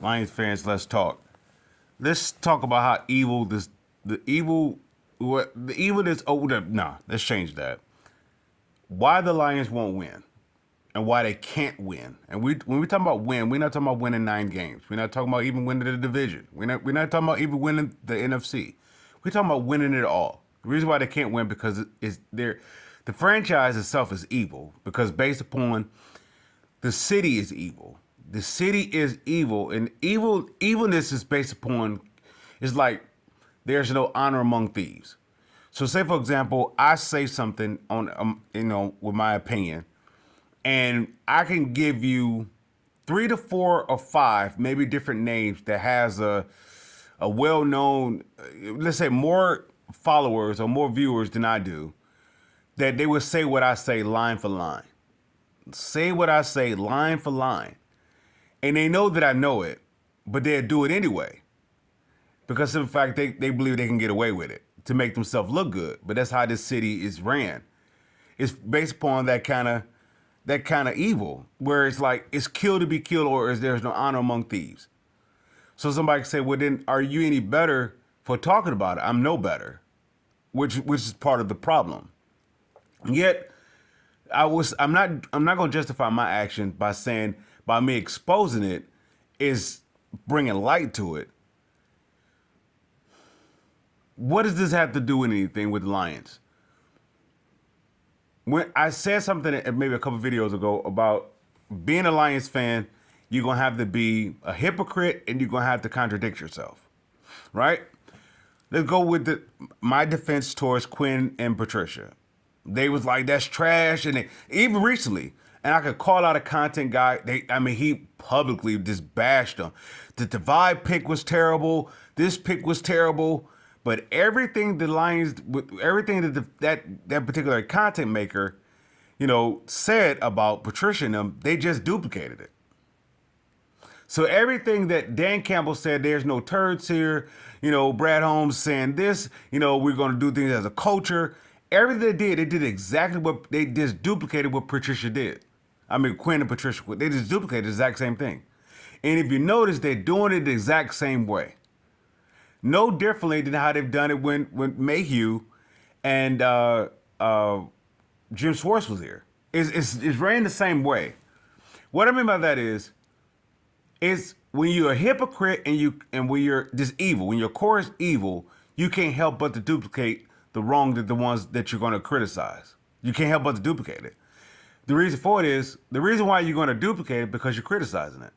Lions fans, let's talk. Let's talk about how evil this, the evil, what the evil is. Oh, nah, let's change that. Why the Lions won't win, and why they can't win. And when we talk about win, we're not talking about winning 9 games. We're not talking about even winning the division. We're not talking about even winning the NFC. We're talking about winning it all. The reason why they can't win because is the franchise itself is evil because based upon the city is evil. The city is evil, and evilness is based upon. It's like there's no honor among thieves. So, say for example, I say something on, with my opinion, and I can give you 3 to 4 or 5, maybe different names that has a well-known, let's say more followers or more viewers than I do, that they would say what I say line for line. Say what I say line for line. And they know that I know it, but they'll do it anyway. Because of the fact they believe they can get away with it to make themselves look good. But that's how this city is ran. It's based upon that kind of evil, where it's like it's kill to be killed, or is there's no honor among thieves. So somebody can say, well, then are you any better for talking about it? I'm no better, which is part of the problem. And yet I'm not going to justify my action by saying by me exposing it is bringing light to it. What does this have to do with anything with the Lions? When I said something maybe a couple videos ago about being a Lions fan, you're gonna have to be a hypocrite and you're gonna have to contradict yourself, right? Let's go with my defense towards Quinn and Patricia. They was like, that's trash, and even recently, and I could call out a content guy. He publicly just bashed them. The Divide pick was terrible. This pick was terrible. But everything the Lions, everything that particular content maker, said about Patricia and them, they just duplicated it. So everything that Dan Campbell said, there's no turds here. Brad Holmes saying this. We're going to do things as a culture. Everything they did exactly what they just duplicated what Patricia did. Quinn and Patricia, they just duplicated the exact same thing. And if you notice, they're doing it the exact same way. No differently than how they've done it when Mayhew and Jim Schwartz was here. It's ran the same way. What I mean by that is when you're a hypocrite and when you're just evil, when your core is evil, you can't help but to duplicate the wrong that the ones that you're going to criticize. You can't help but to duplicate it. The reason for it is the reason why you're going to duplicate it because you're criticizing it.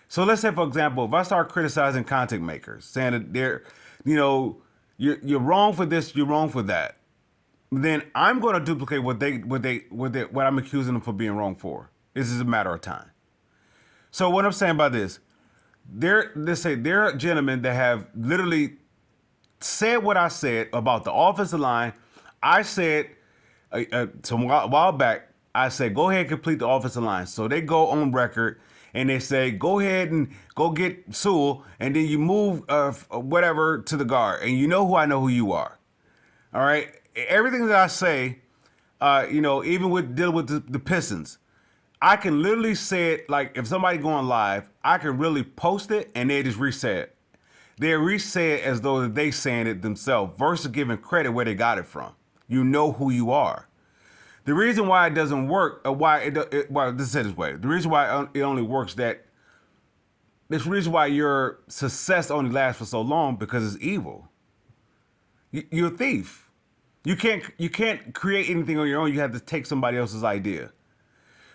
So let's say, for example, if I start criticizing content makers, saying that you're wrong for this, you're wrong for that, then I'm going to duplicate what I'm accusing them for being wrong for. This is a matter of time. So what I'm saying by this, there are gentlemen that have literally said what I said about the offensive line. I said a while back, I said, go ahead and complete the offensive line. So they go on record and they say, go ahead and go get Sewell, and then you move whatever to the guard. And you know who you are. All right? Everything that I say, even with dealing with the Pistons, I can literally say it like if somebody going live, I can really post it and they just reset it. They reset it as though they saying it themselves versus giving credit where they got it from. You know who you are. The reason why it doesn't work, let's say it this way. The reason why it only works this reason why your success only lasts for so long because it's evil. You're a thief. You can't create anything on your own. You have to take somebody else's idea.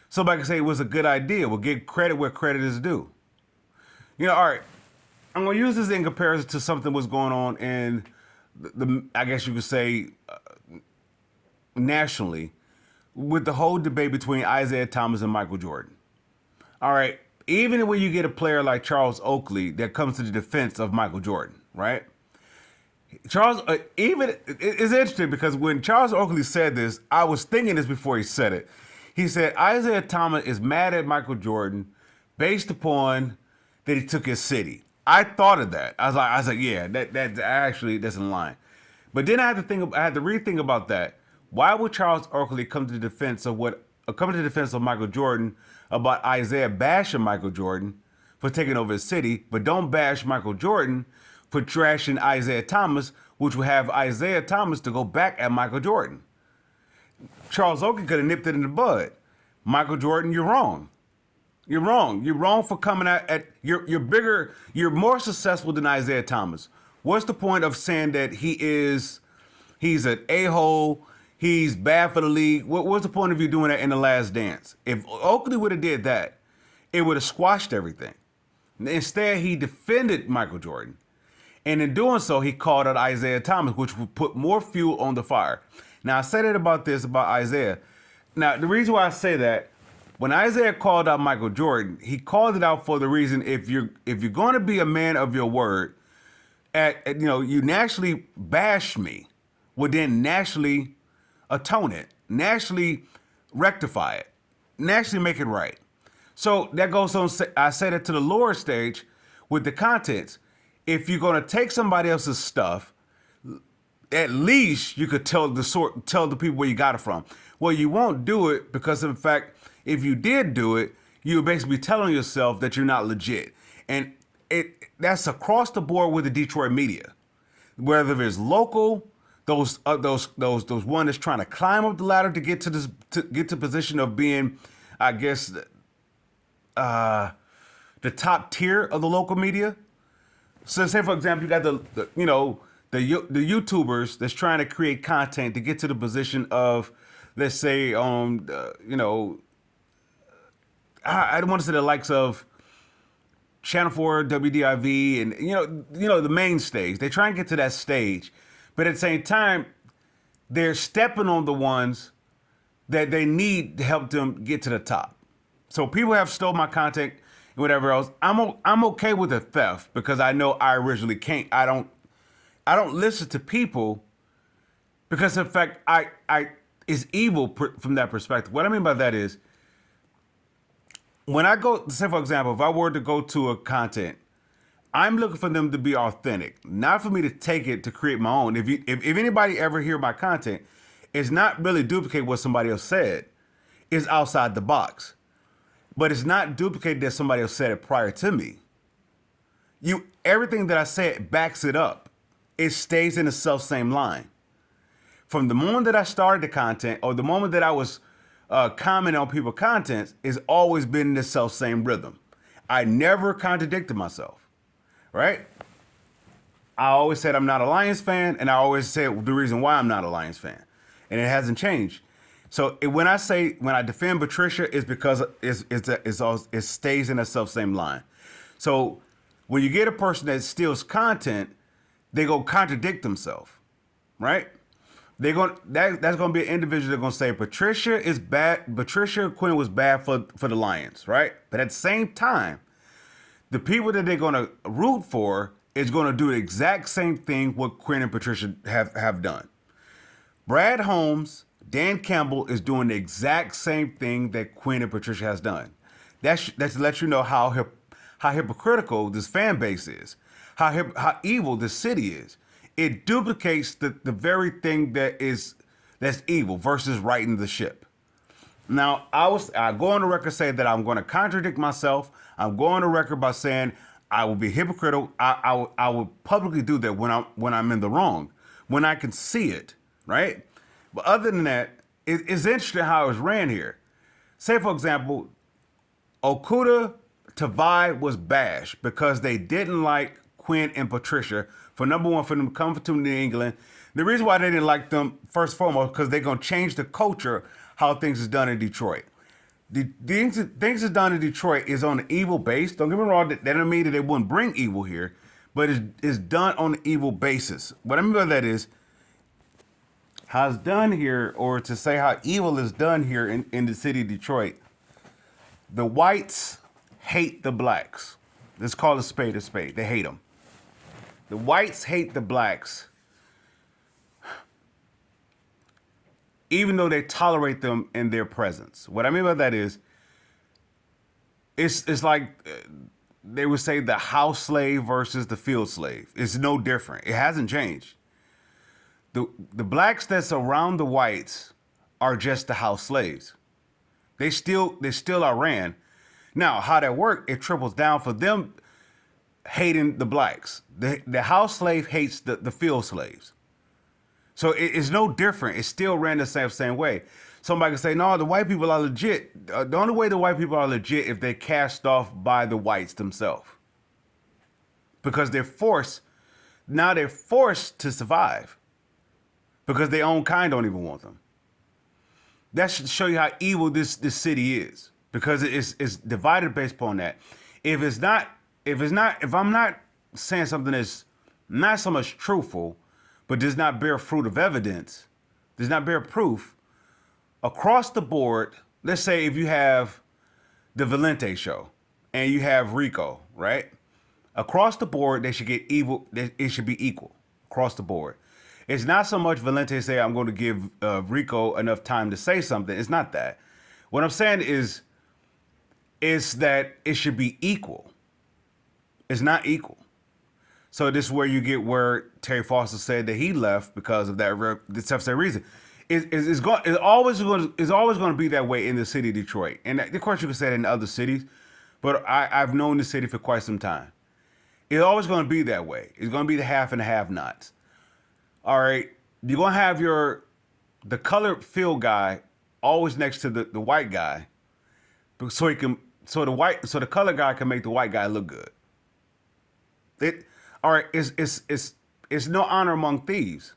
Somebody can say it was a good idea. Well, give credit where credit is due. All right. I'm gonna use this in comparison to something was going on in I guess you could say nationally, with the whole debate between Isaiah Thomas and Michael Jordan. All right, even when you get a player like Charles Oakley that comes to the defense of Michael Jordan, right? Charles, it's interesting because when Charles Oakley said this, I was thinking this before he said it. He said Isaiah Thomas is mad at Michael Jordan based upon that he took his city. I thought of that. I was like, yeah, that's in line. But then I had to rethink about that. Why would Charles Oakley come to the defense of Michael Jordan about Isaiah bashing Michael Jordan, for taking over his city, but don't bash Michael Jordan for trashing Isaiah Thomas, which would have Isaiah Thomas to go back at Michael Jordan. Charles Oakley could have nipped it in the bud. Michael Jordan, you're wrong. You're wrong. You're wrong for coming at you're bigger, you're more successful than Isaiah Thomas. What's the point of saying that he's an a-hole, he's bad for the league? What's the point of you doing that in The Last Dance? If Oakley would have did that, it would have squashed everything. Instead, he defended Michael Jordan. And in doing so, he called out Isaiah Thomas, which would put more fuel on the fire. Now, I said it about Isaiah. Now, the reason why I say that, when Isaiah called out Michael Jordan, he called it out for the reason if you're going to be a man of your word, you naturally bash me, would then naturally atone it, naturally rectify it, naturally make it right. So that goes on. I said it to the lower stage with the contents. If you're going to take somebody else's stuff, at least you could tell the people where you got it from. Well, you won't do it because, in fact, if you did do it, you're basically telling yourself that you're not legit. And that's across the board with the Detroit media, whether it's local, those one that's trying to climb up the ladder to get to position of being, I guess, the top tier of the local media. So, say for example, you got the YouTubers that's trying to create content to get to the position of, let's say, I don't want to say the likes of Channel 4, WDIV, and the main stage. They try and get to that stage, but at the same time, they're stepping on the ones that they need to help them get to the top. So people have stole my content and whatever else. I'm okay with the theft because I know I originally can't. I don't listen to people because, in fact, it's evil from that perspective. What I mean by that is, when I go, say for example, if I were to go to a content, I'm looking for them to be authentic, not for me to take it to create my own. If anybody ever hear my content, it's not really duplicate what somebody else said. It's outside the box. But it's not duplicated that somebody else said it prior to me. Everything that I said backs it up. It stays in the self-same line. From the moment that I started the content or the moment that I was commenting on people's contents, it's always been in the self-same rhythm. I never contradicted myself, right? I always said I'm not a Lions fan, and I always said the reason why I'm not a Lions fan, and it hasn't changed. So when I defend Patricia, it's because it stays in the self-same line. So when you get a person that steals content, they go contradict themselves, right? That's gonna be an individual that's gonna say Patricia is bad. Patricia Quinn was bad for the Lions, right? But at the same time, the people that they're gonna root for is gonna do the exact same thing what Quinn and Patricia have done. Brad Holmes, Dan Campbell is doing the exact same thing that Quinn and Patricia has done. That's to let you know how hypocritical this fan base is, how evil this city is. It duplicates the very thing that's evil versus righting the ship. Now, I go on the record saying that I'm going to contradict myself. I'm going on the record by saying I will be hypocritical. I will publicly do that when I'm in the wrong, when I can see it, right? But other than that, it's interesting how it was ran here. Say, for example, Okuda Tavai was bashed because they didn't like Quinn and Patricia for number one, for them to come to New England. The reason why they didn't like them, first and foremost, because they're going to change the culture, how things is done in Detroit. The things is done in Detroit is on the evil base. Don't get me wrong, that doesn't mean that they wouldn't bring evil here, but it's done on the evil basis. What I mean by that is, how it's done here, or to say how evil is done here in the city of Detroit, the whites hate the blacks. Let's call a spade a spade. They hate them. The whites hate the blacks, even though they tolerate them in their presence. What I mean by that is, it's like they would say the house slave versus the field slave. It's no different. It hasn't changed. The blacks that's around the whites are just the house slaves. They still are ran. Now, how that worked, it triples down for them hating the blacks. The house slave hates the field slaves. So it's no different. It still ran the same way. Somebody can say, no, the white people are legit. The only way the white people are legit if they're cast off by the whites themselves. Because they're forced to survive. Because their own kind don't even want them. That should show you how evil this city is. Because it's divided based upon that. If I'm not saying something that's not so much truthful, but does not bear fruit of evidence, does not bear proof, across the board, let's say if you have the Valente show and you have Rico, right? Across the board, they should get evil. It should be equal across the board. It's not so much Valente say, I'm going to give Rico enough time to say something. It's not that. What I'm saying is that it should be equal. It's not equal. So this is where you get where Terry Foster said that he left because of that same reason. It's always going to be that way in the city of Detroit. And of course you can say that in other cities, but I've known the city for quite some time. It's always going to be that way. It's going to be the half and the have-nots. All right, you're going to have the colored field guy always next to the white guy, so the colored guy can make the white guy look good. It's no honor among thieves.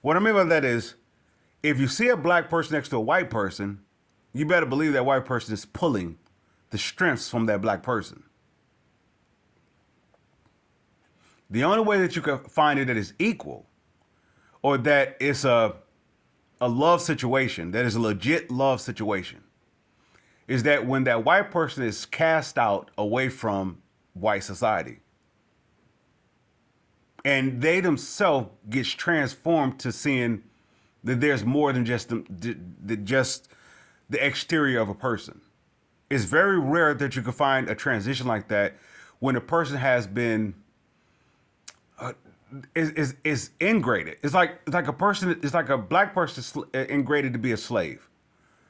What I mean by that is, if you see a black person next to a white person, you better believe that white person is pulling the strengths from that black person. The only way that you can find it that is equal, or that it's a love situation, that is a legit love situation, is that when that white person is cast out away from white society, and they themselves gets transformed to seeing that there's more than just the exterior of a person. It's very rare that you can find a transition like that when a person has been is ingrated. It's like a person. It's like a black person ingrated to be a slave,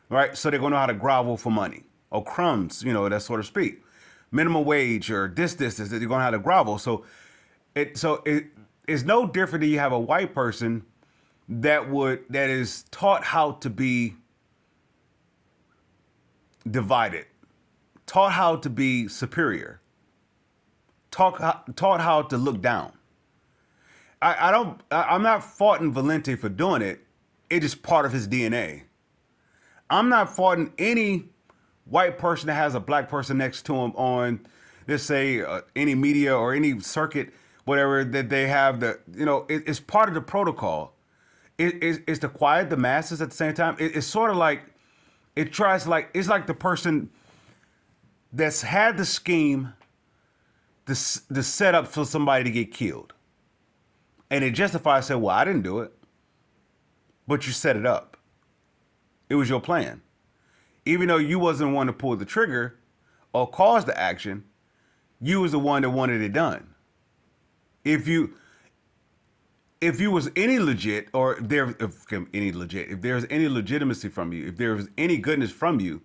right? So they're gonna know how to grovel for money or crumbs, that sort of speak. Minimum wage or this. They're gonna know how to grovel. So it's no different than you have a white person that is taught how to be divided, taught how to be superior, taught how to look down. I'm not faulting Valente for doing it. It is part of his DNA. I'm not faulting any white person that has a black person next to him on, let's say, any media or any circuit, whatever that they have. It's part of the protocol. It's to quiet the masses at the same time. It's sort of like, it's like the person that's had the scheme, the setup for somebody to get killed. And it justifies saying, well, I didn't do it, but you set it up. It was your plan. Even though you wasn't the one to pull the trigger or cause the action, you was the one that wanted it done. If you was any legit, or if there's any legitimacy from you, if there was any goodness from you,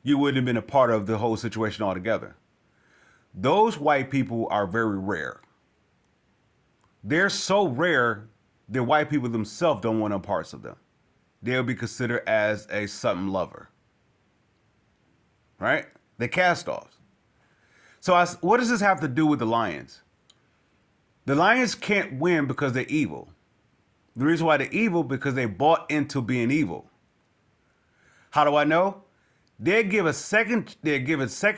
you wouldn't have been a part of the whole situation altogether. Those white people are very rare. They're so rare that white people themselves don't want no parts of them. They'll be considered as a something lover. Right? They're cast-offs. So what does this have to do with the Lions? The Lions can't win because they're evil. The reason why they're evil, because they bought into being evil. How do I know? They give a second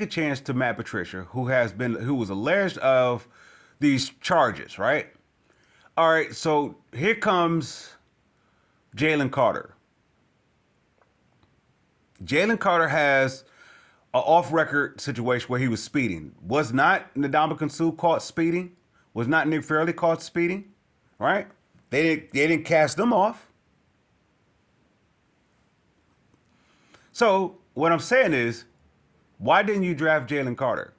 chance to Matt Patricia, who was alleged of these charges, right? All right, so here comes Jalen Carter. Jalen Carter has an off-record situation where he was speeding. Was not Ndamukong Suh caught speeding? Was not Nick Fairley caught speeding? Right? They didn't cast them off. So what I'm saying is, why didn't you draft Jalen Carter?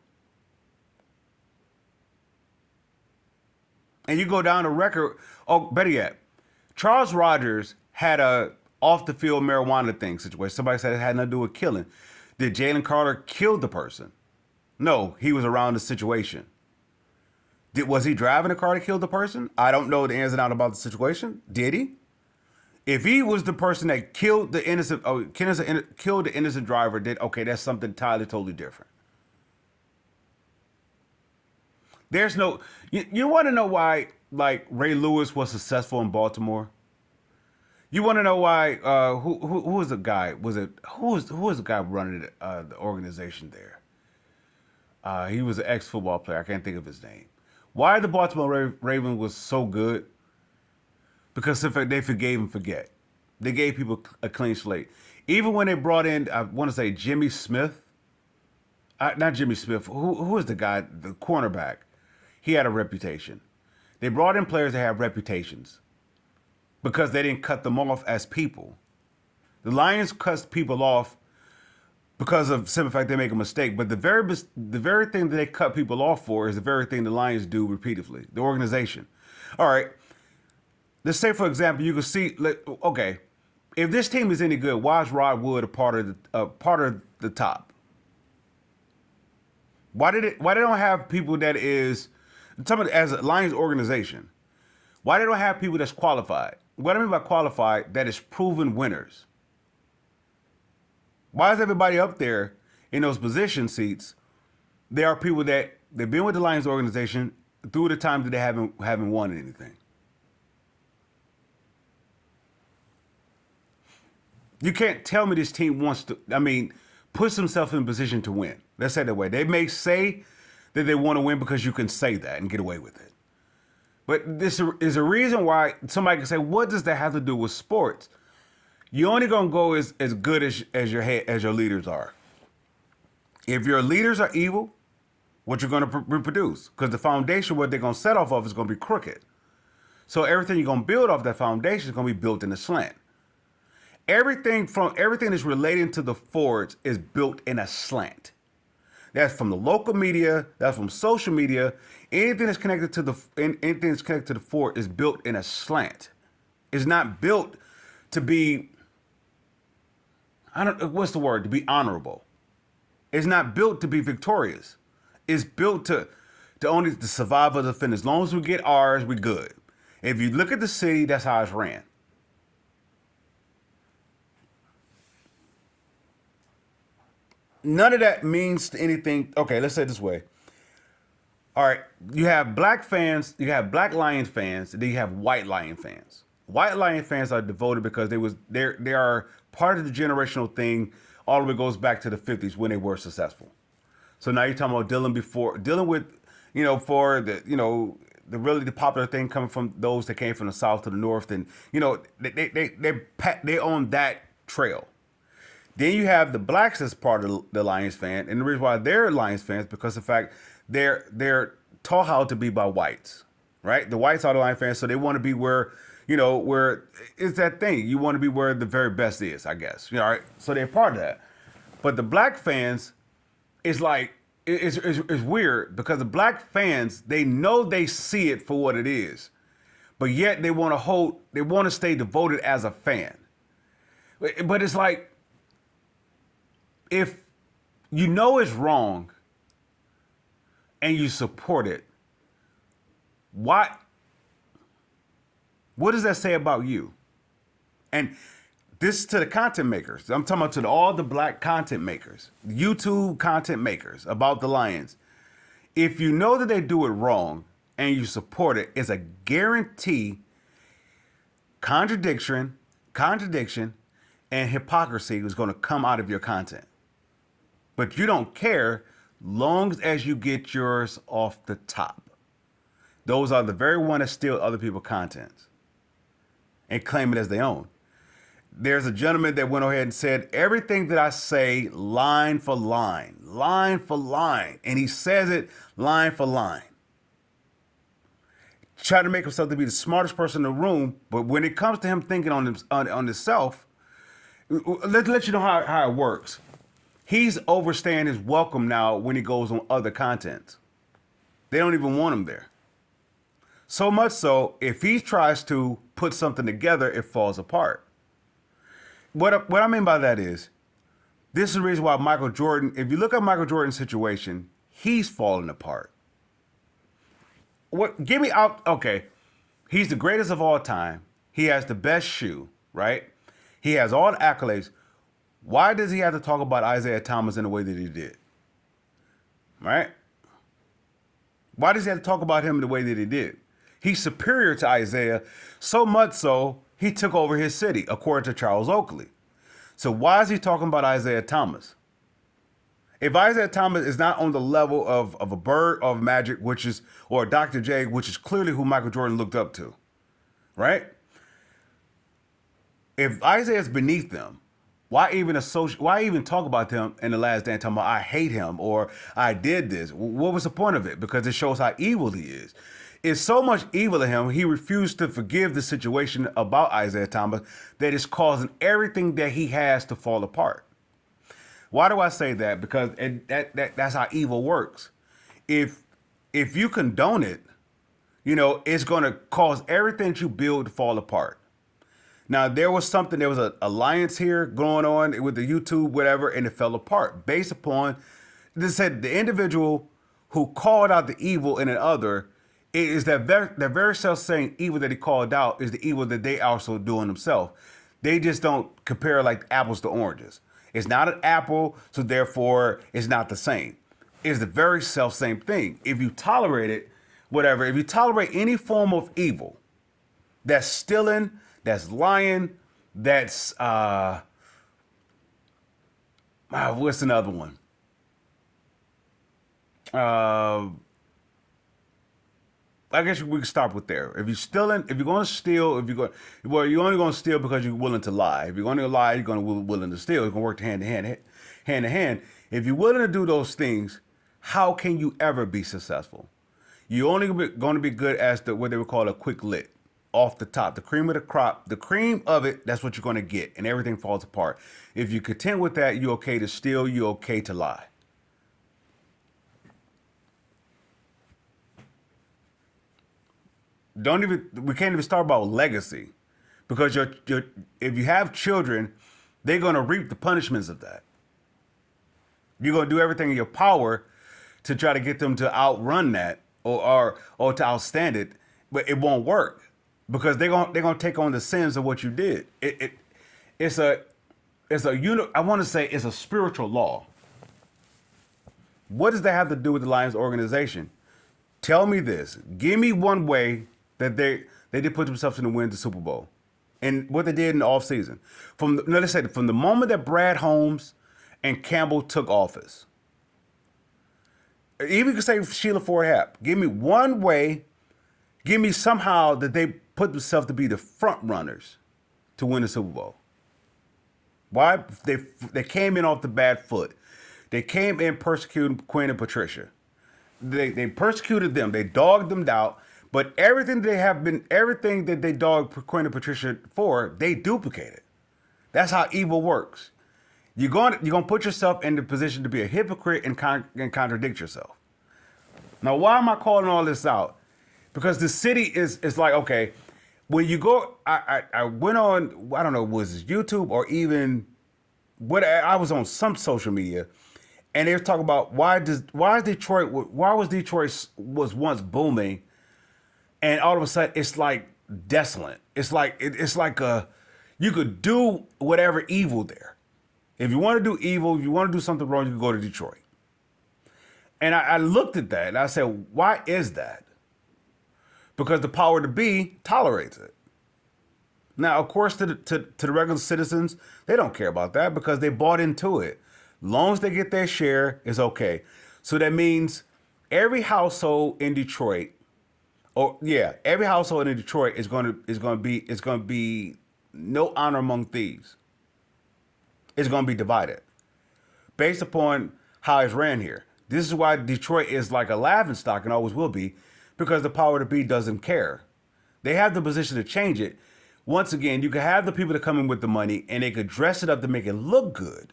And you go down the record. Oh, better yet, Charles Rogers had a off-the-field marijuana thing situation. Somebody said it had nothing to do with killing. Did Jalen Carter kill the person? No, he was around the situation. Was he driving a car to kill the person? I don't know the ins and outs about the situation. Did he? If he was the person that killed the innocent, killed the innocent driver, then okay, that's something entirely totally different. There's no. You want to know why like Ray Lewis was successful in Baltimore? You want to know why? Who was the guy? Was it who was the guy running the organization there? He was an ex football player. I can't think of his name. Why the Baltimore Ravens was so good? Because they forgave and forget. They gave people a clean slate. Even when they brought in, I want to say Jimmy Smith. Not Jimmy Smith. Who is the guy? The cornerback. He had a reputation. They brought in players that have reputations because they didn't cut them off as people. The Lions cut people off because of simple fact they make a mistake. But the very thing that they cut people off for is the very thing the Lions do repeatedly. The organization. All right. Let's say, for example, you can see. Okay, if this team is any good, why is Rod Wood a part of the top? Why they don't have people that is as a Lions organization? Why they don't have people that's qualified? What I mean by qualified, that is proven winners. Why is everybody up there in those position seats? There are people that they've been with the Lions organization through the time that they haven't won anything. You can't tell me this team wants to. I mean, puts themselves in position to win. Let's say it that way. They may say that they want to win because you can say that and get away with it. But this is a reason why somebody can say, "What does that have to do with sports?" You're only gonna go as good as your leaders are. If your leaders are evil, what you're gonna reproduce, because the foundation what they're gonna set off of is gonna be crooked. So everything you're gonna build off that foundation is gonna be built in a slant. Everything that's relating to the Fords is built in a slant. That's from the local media. That's from social media. Anything that's connected to the Ford is built in a slant. It's not built to be. What's the word? To be honorable. It's not built to be victorious. It's built to only the survival of the fittest. As long as we get ours, we're good. If you look at the city, that's how it's ran. None of that means anything. Okay, let's say it this way. All right, you have black fans, you have black Lion fans, and then you have white Lion fans. White Lion fans are devoted because they are part of the generational thing. All of it goes back to the 50s when they were successful. So now you're talking about dealing with, for the popular thing coming from those that came from the south to the north, and they own that trail. Then you have the blacks as part of the Lions fan, and the reason why they're Lions fans because of the fact they're taught how to be by whites, right? The whites are the Lions fans, so they want to be where it's that thing. You want to be where the very best is, I guess. All right, so they're part of that. But the black fans is like it's weird because the black fans they know they see it for what it is, but yet they want to stay devoted as a fan. But it's like, if you know it's wrong and you support it, what does that say about you? And this is to the content makers. I'm talking about to all the black content makers, YouTube content makers about the Lions. If you know that they do it wrong and you support it, it's a guarantee contradiction, and hypocrisy is going to come out of your content. But you don't care long as you get yours off the top. Those are the very ones that steal other people's contents and claim it as their own. There's a gentleman that went ahead and said, everything that I say, line for line, and he says it line for line. Try to make himself to be the smartest person in the room, but when it comes to him thinking on himself, let's let you know how it works. He's overstaying his welcome now when he goes on other content. They don't even want him there. So much so, if he tries to put something together, it falls apart. What I mean by that is, this is the reason why Michael Jordan, if you look at Michael Jordan's situation, he's falling apart. What? Give me out. Okay, he's the greatest of all time. He has the best shoe, right? He has all the accolades. Why does he have to talk about Isaiah Thomas in the way that he did? Right? Why does he have to talk about him in the way that he did? He's superior to Isaiah, so much so he took over his city, according to Charles Oakley. So why is he talking about Isaiah Thomas? If Isaiah Thomas is not on the level of a Bird of Magic, which is, or Dr. J, which is clearly who Michael Jordan looked up to, right? If Isaiah is beneath them, why even talk about them in the last dance? Talking about I hate him or I did this. What was the point of it? Because it shows how evil he is. It's so much evil in him. He refused to forgive the situation about Isaiah Thomas that is causing everything that he has to fall apart. Why do I say that? Because that's how evil works. If you condone it, it's going to cause everything that you build to fall apart. Now, there was an alliance here going on with the YouTube, whatever, and it fell apart based upon, they said the individual who called out the evil in another is that very self-same evil that he called out is the evil that they also do in themselves. They just don't compare like apples to oranges. It's not an apple, so therefore it's not the same. It's the very self-same thing. If you tolerate it, whatever, if you tolerate any form of evil, that's stealing, that's lying, that's what's another one? I guess we can start with there. If you're stealing, if you're going to steal, you're only going to steal because you're willing to lie. If you're going to lie, you're going to willing to steal. You're going to work hand to hand. If you're willing to do those things, how can you ever be successful? You're only going to be good as what they would call a quick lick. Off the top, the cream of the crop, the cream of it, that's what you're going to get, and everything falls apart. If you're content with that, you're okay to steal, you're okay to lie. We can't even start about legacy, because if you have children, they're going to reap the punishments of that. You're going to do everything in your power to try to get them to outrun that or to outstand it, but it won't work. Because they're gonna take on the sins of what you did. I want to say it's a spiritual law. What does that have to do with the Lions organization? Tell me this. Give me one way that they did put themselves in the win the Super Bowl, and what they did in the offseason. From the moment that Brad Holmes and Campbell took office, even you can say Sheila Ford Happ. Give me one way. Give me somehow that they put themselves to be the front runners to win the Super Bowl. Why? They came in off the bad foot. They came in persecuting Quinn and Patricia. They persecuted them. They dogged them out. But everything that they dogged Quinn and Patricia for, they duplicated. That's how evil works. You're going to put yourself in the position to be a hypocrite and contradict yourself. Now, why am I calling all this out? Because the city is like, okay, when you go, I went on, I don't know, was it YouTube or even I was on some social media, and they were talking about why was Detroit was once booming, and all of a sudden it's like desolate. It's like you could do whatever evil there. If you want to do evil, if you want to do something wrong, you can go to Detroit. And I looked at that and I said, why is that? Because the power to be tolerates it. Now, of course, to the regular citizens, they don't care about that because they bought into it. Long as they get their share, it's okay. So that means every household in Detroit, every household in Detroit is going to be no honor among thieves. It's going to be divided based upon how it's ran here. This is why Detroit is like a laughingstock and always will be, because the power to be doesn't care. They have the position to change it. Once again, you can have the people that come in with the money and they could dress it up to make it look good,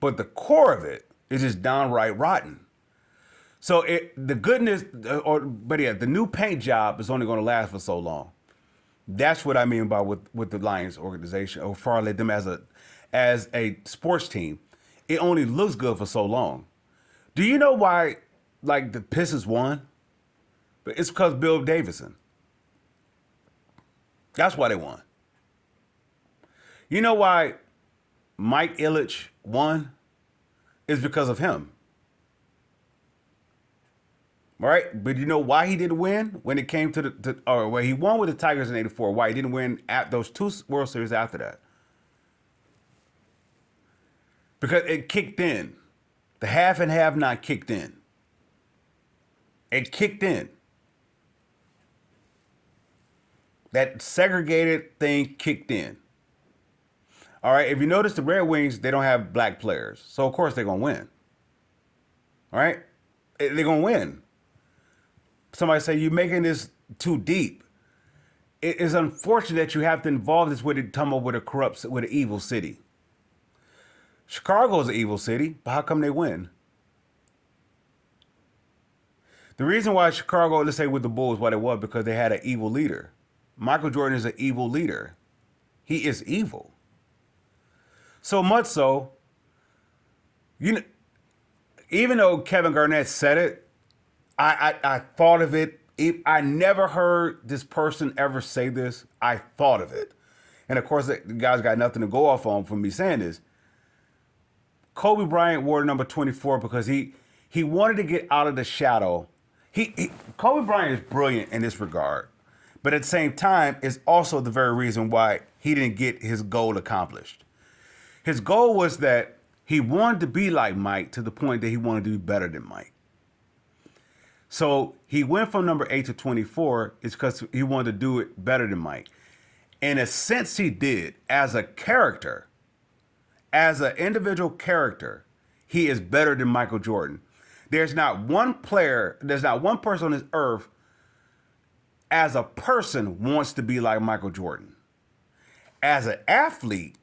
but the core of it is just downright rotten. So the new paint job is only going to last for so long. That's what I mean by with the Lions organization, or farley them as a sports team. It only looks good for so long. Do you know why like the Pistons won, but it's because Bill Davidson. That's why they won. You know why Mike Ilitch won? Is because of him. Right? But you know why he didn't win when it came or where he won with the Tigers in '84, why he didn't win at those 2 World Series after that? Because it kicked in. The have and have not kicked in. It kicked in. That segregated thing kicked in. All right, if you notice the Red Wings, they don't have black players. So, of course, they're going to win. All right? They're going to win. Somebody say, you're making this too deep. It is unfortunate that you have to involve this with it, come up with with an evil city. Chicago is an evil city, but how come they win? The reason why Chicago, let's say with the Bulls, what it was, because they had an evil leader. Michael Jordan is an evil leader. He is evil. So much so, even though Kevin Garnett said it, I thought of it. I never heard this person ever say this. I thought of it. And of course, the guy's got nothing to go off on from me saying this. Kobe Bryant wore number 24 because he wanted to get out of the shadow. Kobe Bryant is brilliant in this regard. But at the same time, it's also the very reason why he didn't get his goal accomplished. His goal was that he wanted to be like Mike to the point that he wanted to be better than Mike. So he went from number 8 to 24 is because he wanted to do it better than Mike. In a sense, he did. As a character, as an individual character, he is better than Michael Jordan. There's not one person on this earth as a person wants to be like Michael Jordan. As an athlete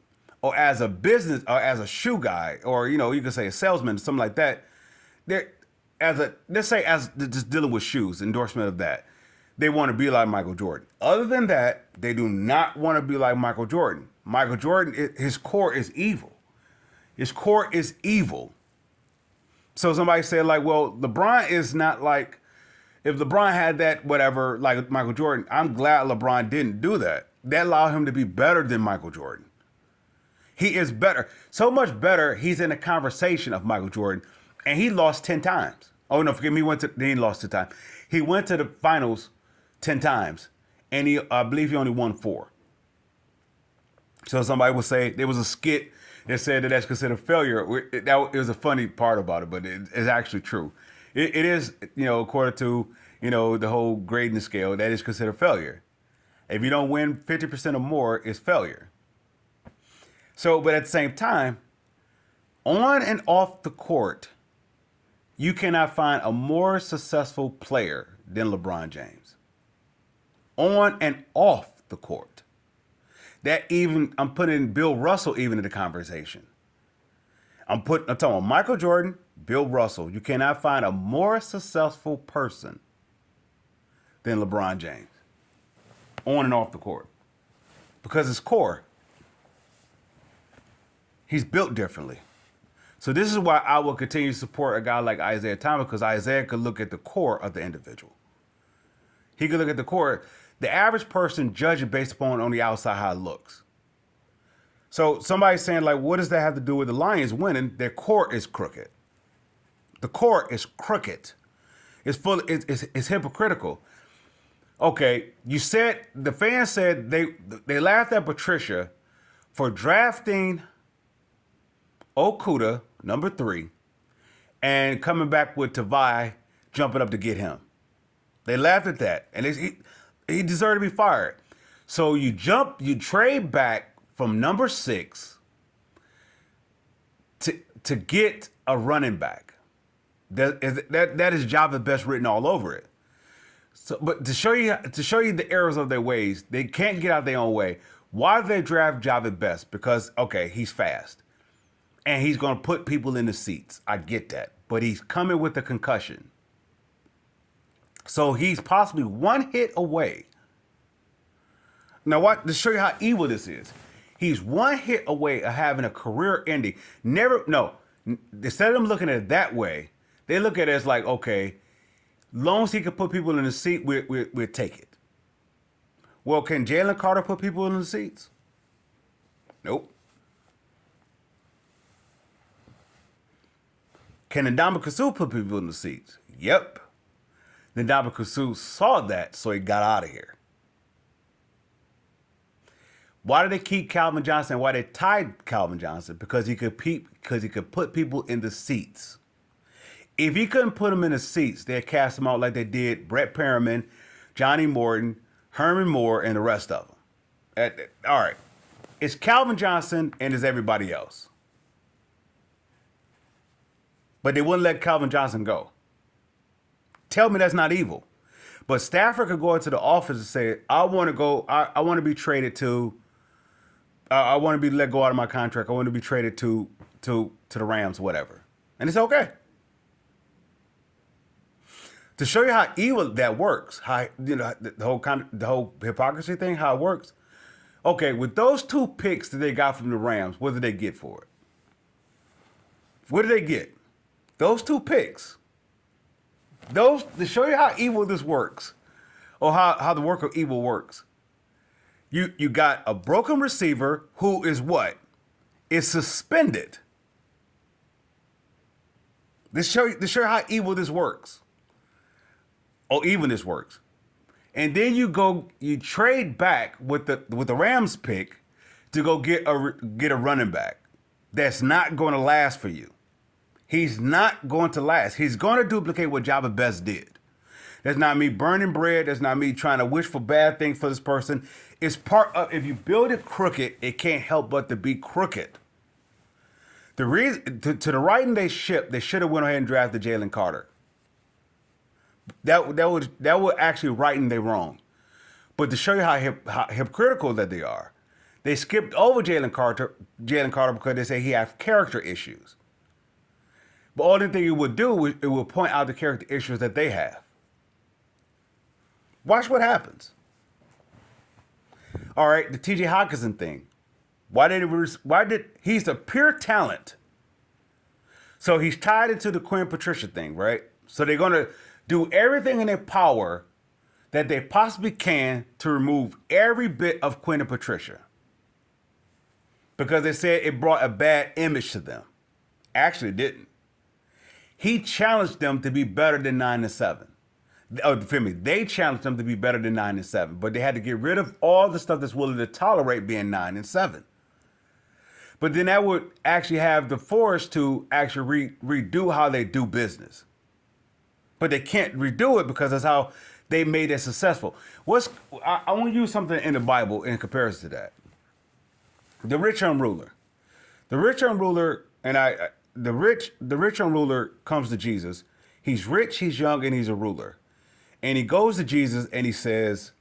or as a business or as a shoe guy or, you could say a salesman, something like that, let's say as just dealing with shoes, endorsement of that, they want to be like Michael Jordan. Other than that, they do not want to be like Michael Jordan. Michael Jordan, his core is evil. His core is evil. So somebody said like, well, LeBron is not like, if LeBron had that, whatever, like Michael Jordan, I'm glad LeBron didn't do that. That allowed him to be better than Michael Jordan. He is better. So much better, he's in a conversation of Michael Jordan, and he lost 10 times. Oh, no, forgive me, he lost 10 times. He went to the finals 10 times, and I believe he only won 4. So somebody would say, there was a skit that said that's considered failure. It was a funny part about it, but it's actually true. It is, according to, the whole grading scale, that is considered failure. If you don't win 50% or more, it's failure. So, but at the same time, on and off the court, you cannot find a more successful player than LeBron James. On and off the court. I'm putting Bill Russell even in the conversation. I'm talking about Michael Jordan, Bill Russell. You cannot find a more successful person than LeBron James. On and off the court. Because his core, he's built differently. So this is why I will continue to support a guy like Isaiah Thomas, because Isaiah could look at the core of the individual. He could look at the core. The average person judges based upon on the outside how it looks. So somebody's saying, like, what does that have to do with the Lions winning? Their core is crooked. The core is crooked. It's hypocritical. Okay, the fans said they laughed at Patricia for drafting Okuda, number 3, and coming back with Tavai jumping up to get him. They laughed at that, and he deserved to be fired. So you trade back from number 6 to get a running back. That is Java Best written all over it. So, but to show you the errors of their ways, they can't get out their own way. Why did they draft Java Best? Because, okay, he's fast. And he's going to put people in the seats. I get that. But he's coming with a concussion. So he's possibly one hit away. Now, to show you how evil this is. He's one hit away of having a career ending. Instead of them looking at it that way, They look at it as like, okay, long as he can put people in the seat, we'll take it. Well, can Jalen Carter put people in the seats? Nope. Can Ndamukong Suh put people in the seats? Yep. Ndamukong Suh saw that, so he got out of here. Why did they keep Calvin Johnson? Why they tied Calvin Johnson? Because he could put people in the seats. If he couldn't put them in the seats, they'd cast him out like they did Brett Perriman, Johnny Morton, Herman Moore, and the rest of them. All right. It's Calvin Johnson and it's everybody else. But they wouldn't let Calvin Johnson go. Tell me that's not evil. But Stafford could go into the office and say, I want to go, I want to be traded to, I want to be let go out of my contract. I want to be traded to the Rams, whatever. And it's okay. To show you how evil that works, how the whole hypocrisy thing, how it works. Okay, with those 2 picks that they got from the Rams, what did they get for it? What did they get? Those 2 picks. Those to show you how evil this works, or how the work of evil works. You got a broken receiver who is what? Is suspended. To show you how evil this works. Oh, even this works. And then you trade back with the Rams pick to go get a running back that's not going to last for you. He's not going to last. He's going to duplicate what Java Best did. That's not me burning bread. That's not me trying to wish for bad things for this person. It's part of, if you build it crooked, it can't help but to be crooked. The reason to the writing they shipped, they should have went ahead and drafted Jalen Carter. That would actually righten they wrong. But to show you how hypocritical that they are, they skipped over Jalen Carter because they say he has character issues. But all the thing it would do is it would point out the character issues that they have. Watch what happens. All right, the T.J. Hockenson thing. Why did he's a pure talent? So he's tied into the Quinn Patricia thing, right? So they're gonna do everything in their power that they possibly can to remove every bit of Quinn and Patricia. Because they said it brought a bad image to them. Actually, it didn't. He challenged them to be better than 9-7. Oh, feel me? They challenged them to be better than 9-7, but they had to get rid of all the stuff that's willing to tolerate being 9-7. But then that would actually have the force to actually redo how they do business. But they can't redo it because that's how they made it successful. I want to use something in the Bible in comparison to that. The rich young ruler. The rich young ruler, the rich young ruler comes to Jesus. He's rich, he's young, and he's a ruler. And he goes to Jesus and he says,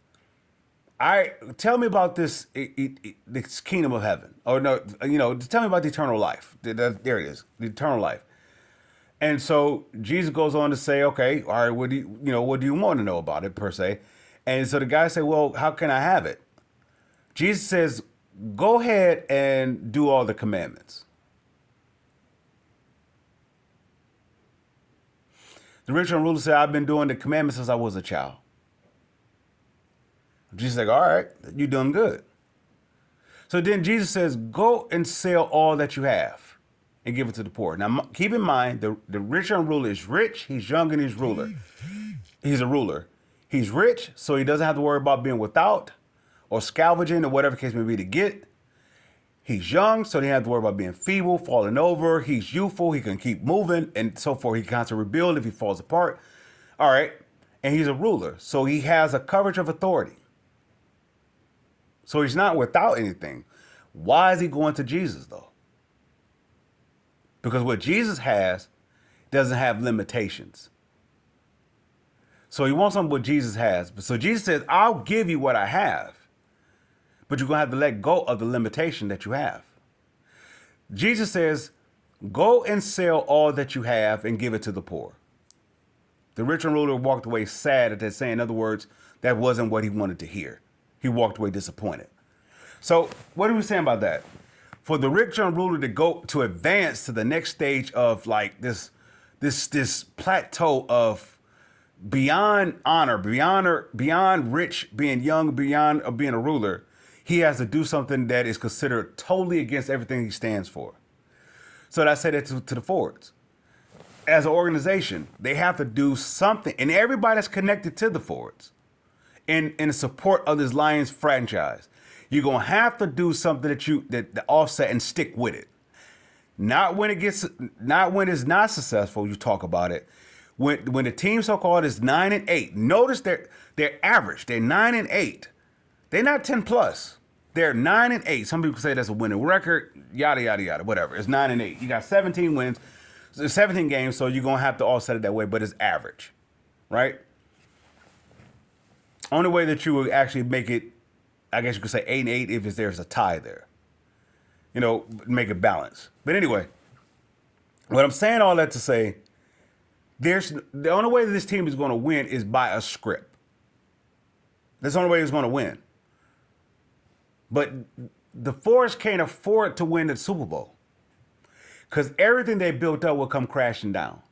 tell me about this kingdom of heaven. Or no, tell me about the eternal life. There it is, the eternal life. And so Jesus goes on to say, okay, all right, what do you want to know about it per se? And so the guy said, well, how can I have it? Jesus says, go ahead and do all the commandments. The rich young ruler said, I've been doing the commandments since I was a child. Jesus said, all right, you're doing good. So then Jesus says, go and sell all that you have and give it to the poor. Now, keep in mind, the rich young ruler is rich, he's young, and he's ruler. He's a ruler. He's rich, so he doesn't have to worry about being without or scavenging or whatever case may be to get. He's young, so he doesn't have to worry about being feeble, falling over. He's youthful, he can keep moving, and so forth. He can constantly rebuild if he falls apart. All right, and he's a ruler, so he has a coverage of authority. So he's not without anything. Why is he going to Jesus, though? Because what Jesus has doesn't have limitations. So he wants something what Jesus has. So Jesus says, I'll give you what I have, but you're going to have to let go of the limitation that you have. Jesus says, go and sell all that you have and give it to the poor. The rich and ruler walked away sad at that saying. In other words, that wasn't what he wanted to hear. He walked away disappointed. So what are we saying about that? For the rich young ruler to go to advance to the next stage of like this this plateau of beyond rich, being young, beyond being a ruler. He has to do something that is considered totally against everything he stands for. So I say that to the forwards. As an organization, they have to do something, and everybody that's connected to the forwards in support of this Lions franchise, you're gonna have to do something that the offset and stick with it. Not when it's not successful. You talk about it. When the team so-called is 9-8, notice they're average. They're 9-8. They're not 10 plus. They're 9-8. Some people say that's a winning record. Yada yada yada. Whatever. It's 9-8. You got 17 wins, 17 games. So you're gonna have to offset it that way. But it's average, right? Only way that you would actually make it, I guess you could say 8-8 if there's a tie there. Make it balance. But anyway, what I'm saying all that to say, the only way that this team is going to win is by a script. That's the only way it's going to win. But the Forest can't afford to win the Super Bowl because everything they built up will come crashing down.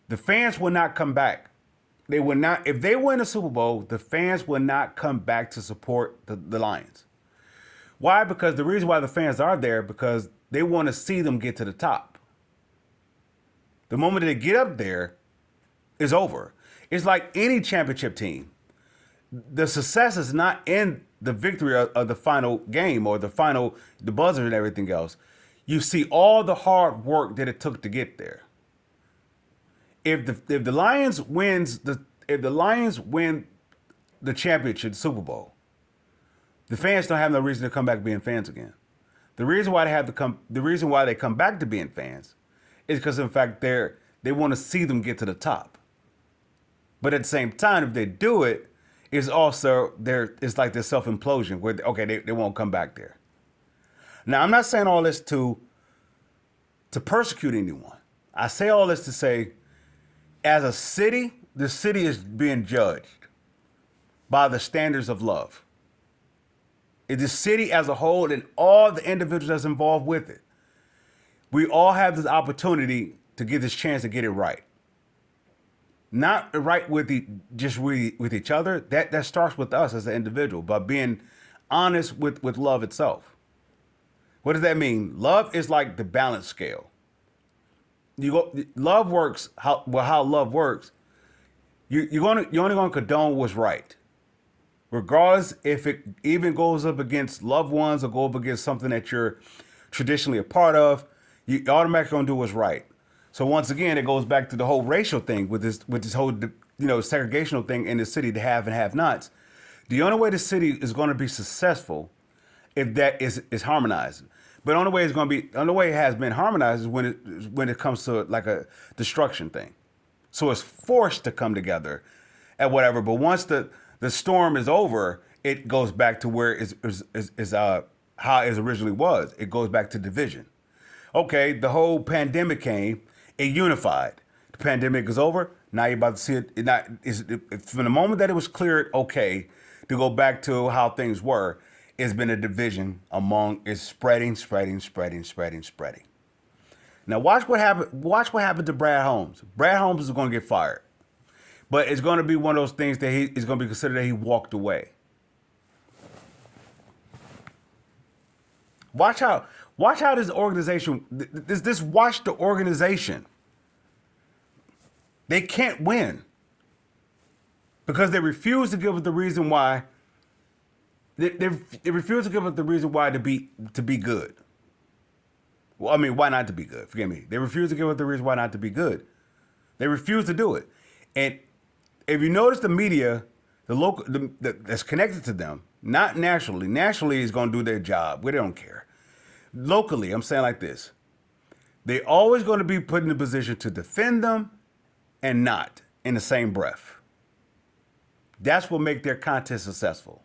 The fans will not come back. They will not. If they win the Super Bowl, the fans will not come back to support the Lions. Why? Because the reason why the fans are there because they want to see them get to the top. The moment they get up there, it's over. It's like any championship team. The success is not in the victory of the final game or the buzzer and everything else. You see all the hard work that it took to get there. If the Lions win the championship Super Bowl, the fans don't have no reason to come back being fans again. The reason why they come back to being fans is because in fact they want to see them get to the top. But at the same time, if they do it, it's also it's like this self-implosion where they won't come back there. Now I'm not saying all this to persecute anyone. I say all this to say, as a city, the city is being judged by the standards of love. The city as a whole and all the individuals that's involved with it. We all have this opportunity to get this chance to get it right. Not right with each other. That starts with us as an individual, by being honest with love itself. What does that mean? Love is like the balance scale. Love works how love works. You're only going to condone what's right. Regardless if it even goes up against loved ones or go up against something that you're traditionally a part of, you automatically going to do what's right. So once again, it goes back to the whole racial thing with this whole segregational thing in the city, the have and have-nots. The only way the city is going to be successful if that is harmonized. But the only way it has been harmonized is when it comes to like a destruction thing. So it's forced to come together at whatever. But once the storm is over, it goes back to where how it originally was. It goes back to division. Okay, the whole pandemic came, it unified. The pandemic is over. Now you're about to see it. From the moment that it was cleared, okay, to go back to how things were, it's been a division it's spreading. Now watch what happened to Brad Holmes. Brad Holmes is going to get fired. But it's going to be one of those things that is going to be considered that he walked away. Watch how this organization, watch the organization. They can't win because they refuse to give us the reason why. They refuse to give us the reason why to be good. Well, I mean, why not to be good? Forgive me. They refuse to give us the reason why not to be good. They refuse to do it. And if you notice the media, that's connected to them, not nationally. Nationally is going to do their job. We don't care. Locally, I'm saying like this. They're always going to be put in a position to defend them and not in the same breath. That's what make their content successful.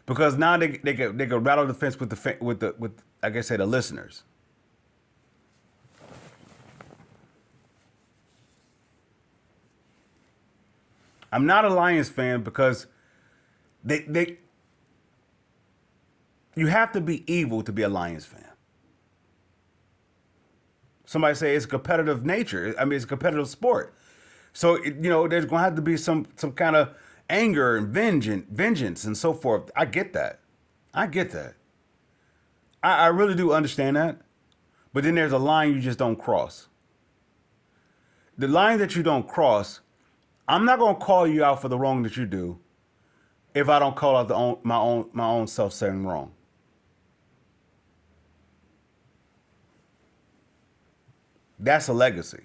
Because now they can rattle the fence with like I said, the listeners. I'm not a Lions fan because you have to be evil to be a Lions fan. Somebody say it's competitive nature. I mean, it's a competitive sport. So there's gonna have to be some kind of anger and vengeance and so forth. I get that. I get that. I really do understand that. But then there's a line you just don't cross. The line that you don't cross, I'm not gonna call you out for the wrong that you do if I don't call out my own self saying wrong. That's a legacy.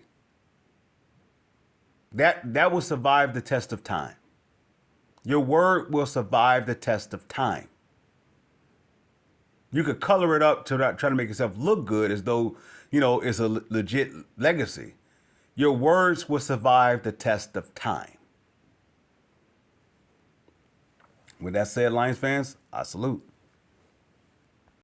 That will survive the test of time. Your word will survive the test of time. You could color it up to try to make yourself look good as though, it's a legit legacy. Your words will survive the test of time. With that said, Lions fans, I salute.